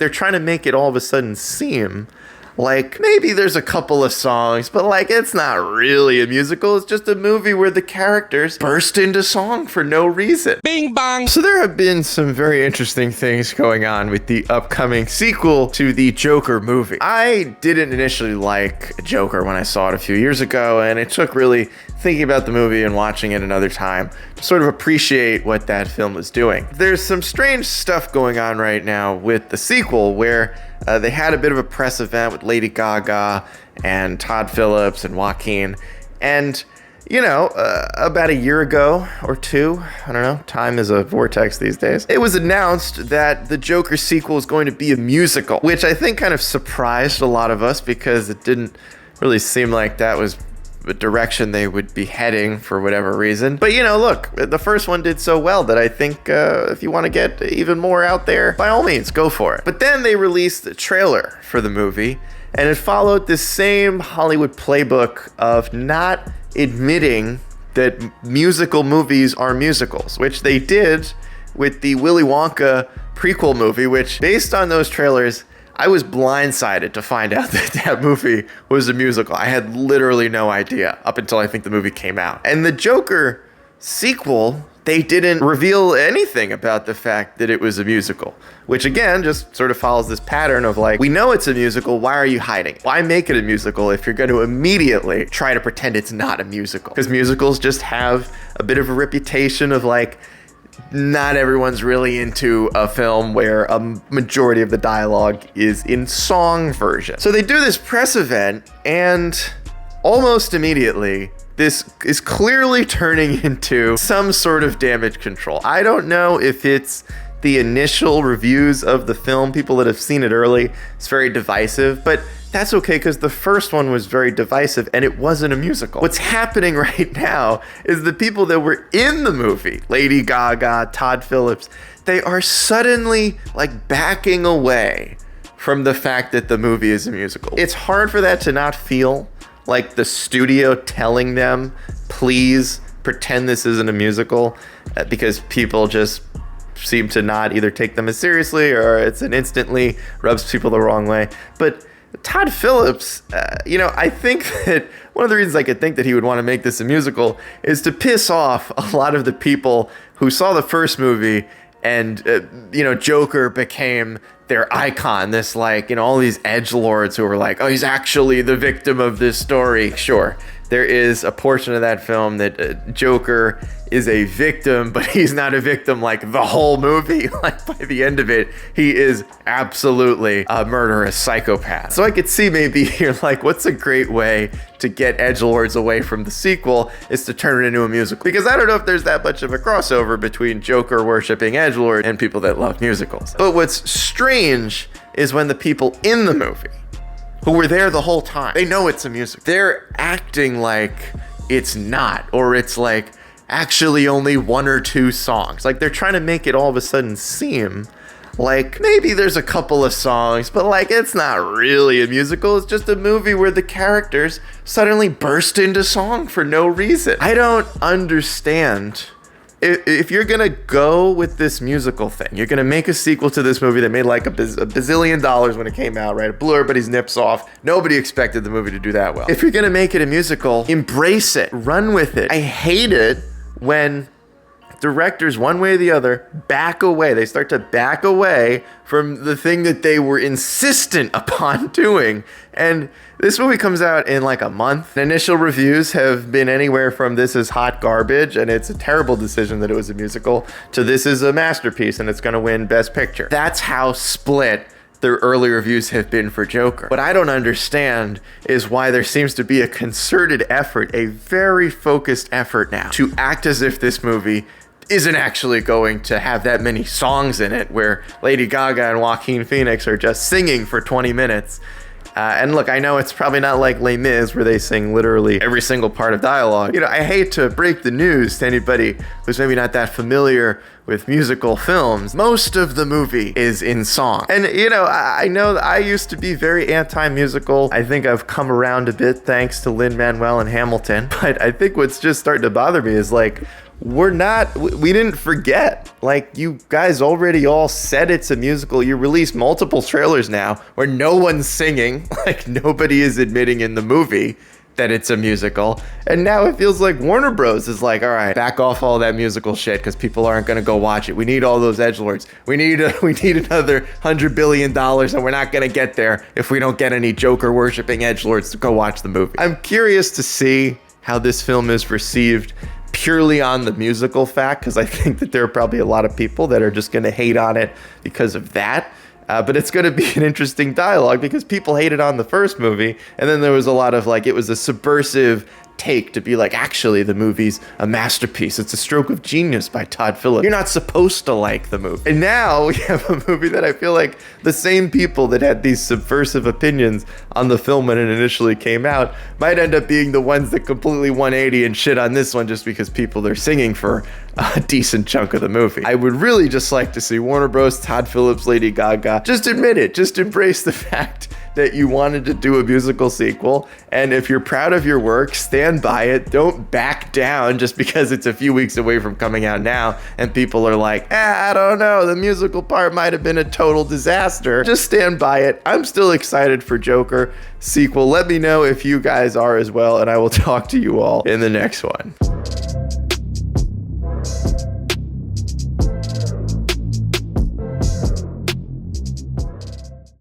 they're trying to make it all of a sudden seem like maybe there's a couple of songs, but like it's not really a musical. It's just a movie where the characters burst into song for no reason. Bing bong. So there have been some very interesting things going on with the upcoming sequel to the Joker movie. I didn't initially like Joker when I saw it a few years ago, and it took really thinking about the movie and watching it another time to sort of appreciate what that film was doing. There's some strange stuff going on right now with the sequel where they had a bit of a press event with Lady Gaga and Todd Phillips and Joaquin. And, you know, about a year ago or two, I don't know, time is a vortex these days, it was announced that the Joker sequel is going to be a musical, which I think kind of surprised a lot of us because it didn't really seem like that was the direction they would be heading for whatever reason. But you know, look, the first one did so well that I think if you want to get even more out there, by all means, go for it. But then they released the trailer for the movie, and it followed this same Hollywood playbook of not admitting that musical movies are musicals, which they did with the Willy Wonka prequel movie, which, based on those trailers, I was blindsided to find out that that movie was a musical. I had literally no idea up until I think the movie came out. And the Joker sequel, they didn't reveal anything about the fact that it was a musical, which again just sort of follows this pattern of like, we know it's a musical, why are you hiding? Why make it a musical if you're going to immediately try to pretend it's not a musical? Because musicals just have a bit of a reputation of like, not everyone's really into a film where a majority of the dialogue is in song version. So they do this press event, and almost immediately, this is clearly turning into some sort of damage control. I don't know if it's the initial reviews of the film, people that have seen it early, it's very divisive, but that's okay because the first one was very divisive and it wasn't a musical. What's happening right now is the people that were in the movie, Lady Gaga, Todd Phillips, they are suddenly like backing away from the fact that the movie is a musical. It's hard for that to not feel like the studio telling them, please pretend this isn't a musical, because people just seem to not either take them as seriously or it's an instantly rubs people the wrong way. But Todd Phillips, you know, I think that one of the reasons I could think that he would want to make this a musical is to piss off a lot of the people who saw the first movie and, you know, Joker became their icon. This, like, you know, all these edgelords who were like, oh, he's actually the victim of this story. Sure, there is a portion of that film that Joker is a victim, but he's not a victim like the whole movie. Like by the end of it, he is absolutely a murderous psychopath. So I could see maybe you're like, what's a great way to get edgelords away from the sequel is to turn it into a musical. Because I don't know if there's that much of a crossover between Joker worshipping edgelord and people that love musicals. But what's strange is when the people in the movie who were there the whole time, they know it's a musical. They're acting like it's not, or it's like actually only one or two songs. Like they're trying to make it all of a sudden seem like maybe there's a couple of songs, but like it's not really a musical. It's just a movie where the characters suddenly burst into song for no reason. I don't understand. If you're gonna go with this musical thing, you're gonna make a sequel to this movie that made like a bazillion dollars when it came out, right? It blew everybody's nips off. Nobody expected the movie to do that well. If you're gonna make it a musical, embrace it, run with it. I hate it when directors, one way or the other, back away. They start to back away from the thing that they were insistent upon doing. And this movie comes out in like a month. The initial reviews have been anywhere from this is hot garbage and it's a terrible decision that it was a musical to this is a masterpiece and it's going to win Best Picture. That's how split the early reviews have been for Joker. What I don't understand is why there seems to be a concerted effort, a very focused effort now, to act as if this movie isn't actually going to have that many songs in it, where Lady Gaga and Joaquin Phoenix are just singing for 20 minutes. And look, I know it's probably not like Les Mis where they sing literally every single part of dialogue. You know, I hate to break the news to anybody who's maybe not that familiar with musical films. Most of the movie is in song. And, you know I used to be very anti-musical. I think I've come around a bit thanks to Lin-Manuel and Hamilton. But I think what's just starting to bother me is like, we didn't forget. Like, you guys already all said it's a musical. You released multiple trailers now where no one's singing. Like, nobody is admitting in the movie that it's a musical. And now it feels like Warner Bros. Is like, all right, back off all that musical shit because people aren't going to go watch it. We need all those edgelords. We need another $100 billion, and we're not going to get there if we don't get any Joker worshipping edgelords to go watch the movie. I'm curious to see how this film is received purely on the musical fact, because I think that there are probably a lot of people that are just going to hate on it because of that. But it's going to be an interesting dialogue because people hated on the first movie, and then there was a lot of like, it was a subversive take to be like, actually, the movie's a masterpiece. It's a stroke of genius by Todd Phillips. You're not supposed to like the movie. And now we have a movie that I feel like the same people that had these subversive opinions on the film when it initially came out might end up being the ones that completely 180 and shit on this one just because people are singing for a decent chunk of the movie. I would really just like to see Warner Bros., Todd Phillips, Lady Gaga, just admit it. Just embrace the fact that you wanted to do a musical sequel, and if you're proud of your work, stand by it. Don't back down just because it's a few weeks away from coming out now and people are like, I don't know, the musical part might have been a total disaster. Just stand by it. I'm still excited for Joker sequel. Let me know if you guys are as well, and I will talk to you all in the next one.